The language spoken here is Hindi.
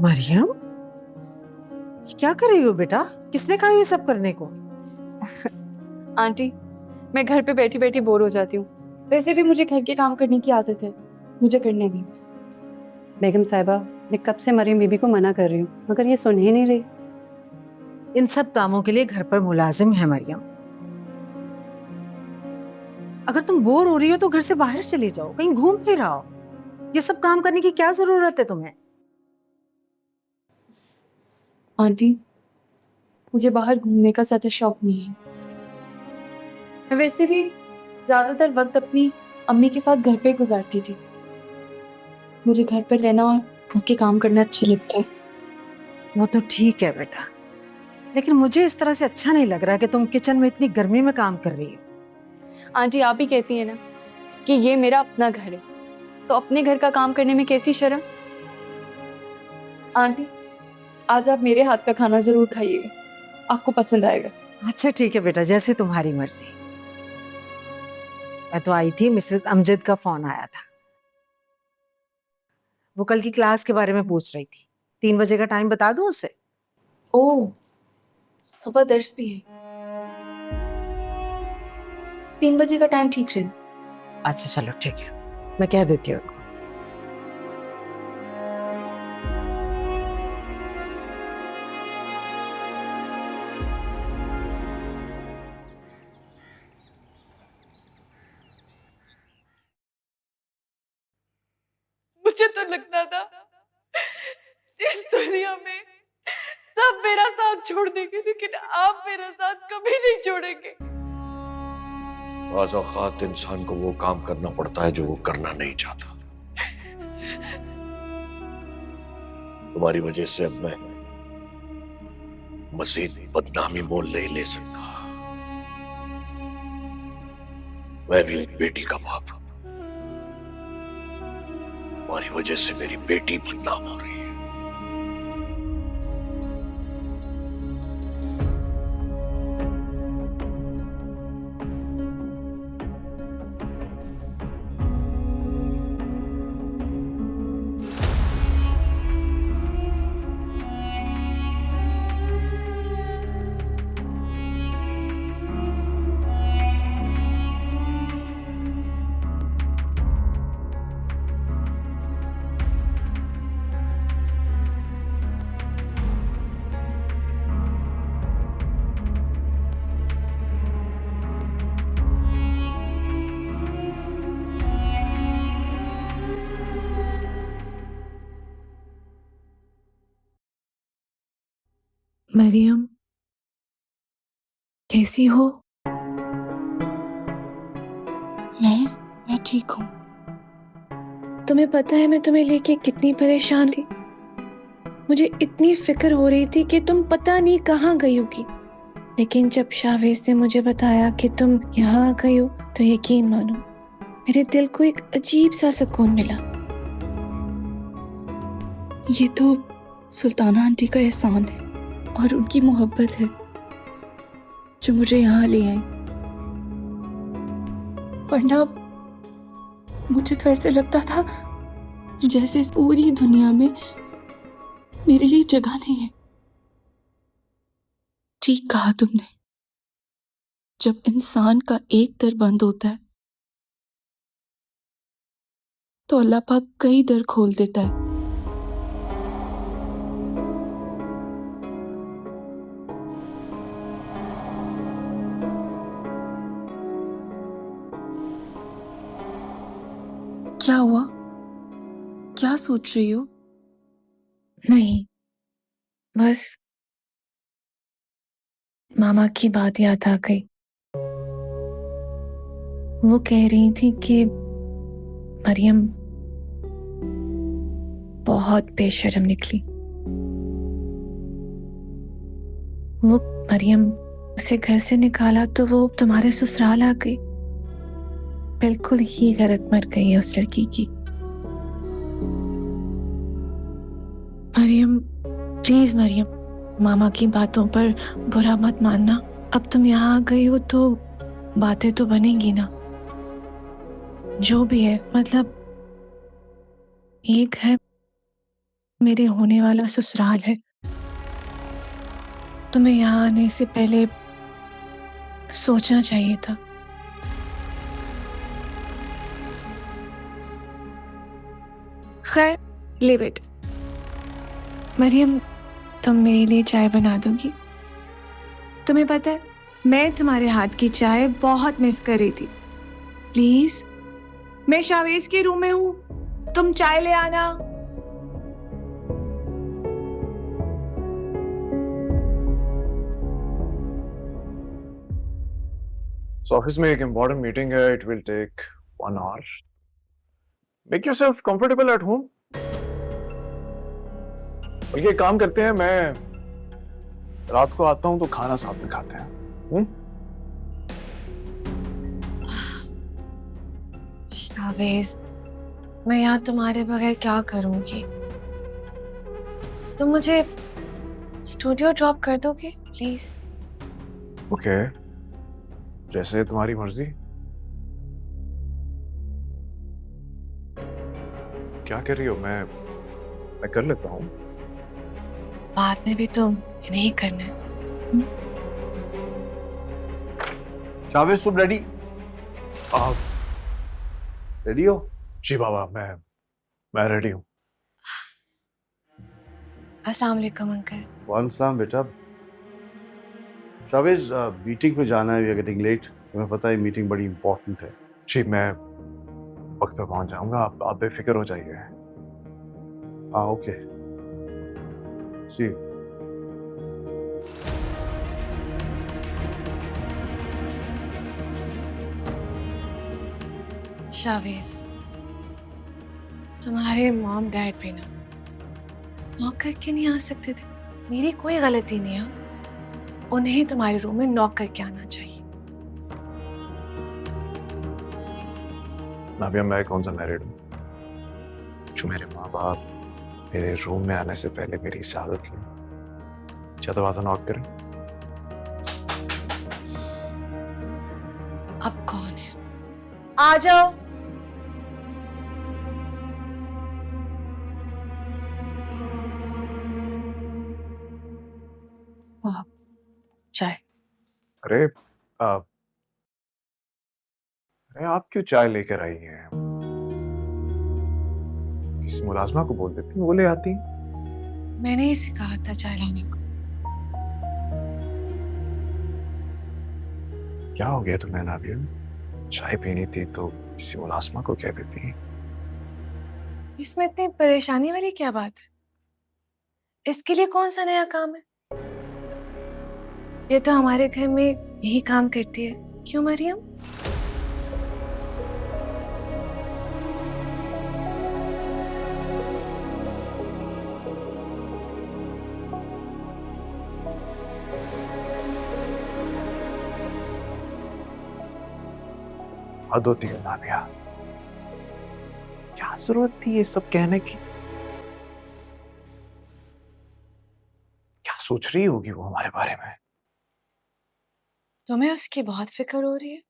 मरियम, क्या कर रही हो बेटा? किसने कहा ये सब करने को? आंटी, मैं घर पे बैठी बैठी बोर हो जाती हूँ। वैसे भी मुझे घर के काम करने की आदत है, मुझे करने नहीं। बेगम साहिबा, मैं कब से मरियम बीबी को मना कर रही हूँ, मगर ये सुन ही नहीं रही। इन सब कामों के लिए घर पर मुलाजिम है मरियम। अगर तुम बोर हो रही हो तो घर से बाहर चले जाओ, कहीं घूम फिर आओ। ये सब काम करने की क्या जरूरत है तुम्हें? आंटी, मुझे बाहर घूमने का ज्यादा शौक नहीं है। मैं वैसे भी ज्यादातर वक्त अपनी अम्मी के साथ घर पे गुजारती थी। मुझे घर पर रहना और घर के काम करना अच्छा लगता है। वो तो ठीक है बेटा, लेकिन मुझे इस तरह से अच्छा नहीं लग रहा कि तुम किचन में इतनी गर्मी में काम कर रही हो। आंटी, आप ही कहती है ना कि ये मेरा अपना घर है, तो अपने घर का काम करने में कैसी शर्म। आंटी, आज आप मेरे हाथ का खाना जरूर खाइएगा, आपको पसंद आएगा। अच्छा ठीक है बेटा, जैसे तुम्हारी मर्जी। मैं तो आई थी, मिसेस अमजद का फोन आया था। वो कल की क्लास के बारे में पूछ रही थी। 3 बजे का टाइम बता दूं उसे? ओह, सुबह दर्स भी है। 3 बजे का टाइम ठीक है। अच्छा चलो ठीक है, मैं कह देती हूँ उनको। मुझे तो लगता था इस दुनिया में सब मेरा साथ छोड़ देंगे, लेकिन आप मेरा साथ कभी नहीं छोड़ेंगे। बाज़ औक़ात इंसान को वो काम करना पड़ता है जो वो करना नहीं चाहता। तुम्हारी वजह से अब मैं मज़ीद बदनामी मोल नहीं ले सकता। मैं भी एक बेटी का बाप हूं। तुम्हारी वजह से मेरी बेटी बदनाम हो रही है। मरियम, कैसी हो? मैं ठीक हूँ। तुम्हें पता है मैं तुम्हें लेके कितनी परेशान थी। मुझे इतनी फिक्र हो रही थी कि तुम पता नहीं कहाँ गई होगी, लेकिन जब शावेज ने मुझे बताया कि तुम यहाँ आ गई हो तो यकीन मानो मेरे दिल को एक अजीब सा सुकून मिला। ये तो सुल्ताना आंटी का एहसान है और उनकी मोहब्बत है जो मुझे यहाँ ले आई, वरना मुझे तो ऐसे लगता था जैसे इस पूरी दुनिया में मेरे लिए जगह नहीं है। ठीक कहा तुमने, जब इंसान का एक दर बंद होता है तो अल्लाह पाक कई दर खोल देता है। क्या हुआ? क्या सोच रही हो? नहीं, बस मामा की बात याद आ गई। वो कह रही थी कि मरियम बहुत बेशर्म निकली। वो मरियम उसे घर से निकाला तो वो तुम्हारे ससुराल आ गई। बिल्कुल ही गलत मर गई है उस लड़की की। मरियम, प्लीज मरियम, मामा की बातों पर बुरा मत मानना। अब तुम यहाँ आ गई हो तो बातें तो बनेंगी ना। जो भी है, मतलब ये घर मेरे होने वाला ससुराल है। तुम्हें यहाँ आने से पहले सोचना चाहिए था। खैर, लिव इट। मरियम, तुम मेरे लिए चाय बना दोगी? तुम्हें पता है, मैं तुम्हारे हाथ की चाय बहुत मिस कर रही थी। प्लीज, मैं शावेज के रूम में हूँ, तुम चाय ले आना। ऑफिस में एक इम्पोर्टेंट मीटिंग है, it will take 1 hour. Make yourself comfortable at home. बल्कि एक काम करते हैं, मैं रात को आता हूं तो खाना साथ में खाते हैं। शावेज, मैं यहाँ तुम्हारे बगैर क्या करूंगी? तुम मुझे स्टूडियो ड्रॉप कर दोगे प्लीज? ओके, जैसे तुम्हारी मर्जी। क्या कर रही हो? मैं कर लेता हूँ। बाद में भी तुम नहीं करना है। शावेज, तुम रेडी आप रेडी हो? जी बाबा, मैं रेडी हूँ। अस्सलाम वालेकुम अंकल। वालेकुम सलाम बेटा। शावेज, मीटिंग पे जाना है, वी आर गेटिंग लेट। तुम्हें पता है मीटिंग बड़ी इंपॉर्टेंट है। जी, मैं वक्त पे पहुंच जाऊंगा, आप बेफिक्र हो जाइए। हाँ, ओके, सी यू। शावेज, तुम्हारे मॉम डैड भी ना नॉक करके नहीं आ सकते थे? मेरी कोई गलती नहीं है, उन्हें तुम्हारे रूम में नॉक करके आना चाहिए। नाबिया, मैं कौन सा मैरिड हूँ जो मेरे माँ बाप मेरे रूम में आने से पहले मेरी इजाजत लें? क्या दरवाजा नॉक करें? अब कौन है? आ जाओ। चाय। अरे अरे, आप क्यों चाय लेकर आई हैं? किसी मुलाजमा को बोल देती, वो ले आती। मैंने ही सिखाया था चाय लाने को। क्या हो गया तुम्हें नाबिया? चाय पीनी थी तो किसी मुलाजमा को कह देती। इसमें इतनी परेशानी वाली क्या बात है? इसके लिए कौन सा नया काम है? ये तो हमारे घर में यही काम करती है। क्यों मरियम? हद होती है नाबिया, क्या जरूरत थी ये सब कहने की? क्या सोच रही होगी वो हमारे बारे में? तुम्हें उसकी बहुत फिक्र हो रही है?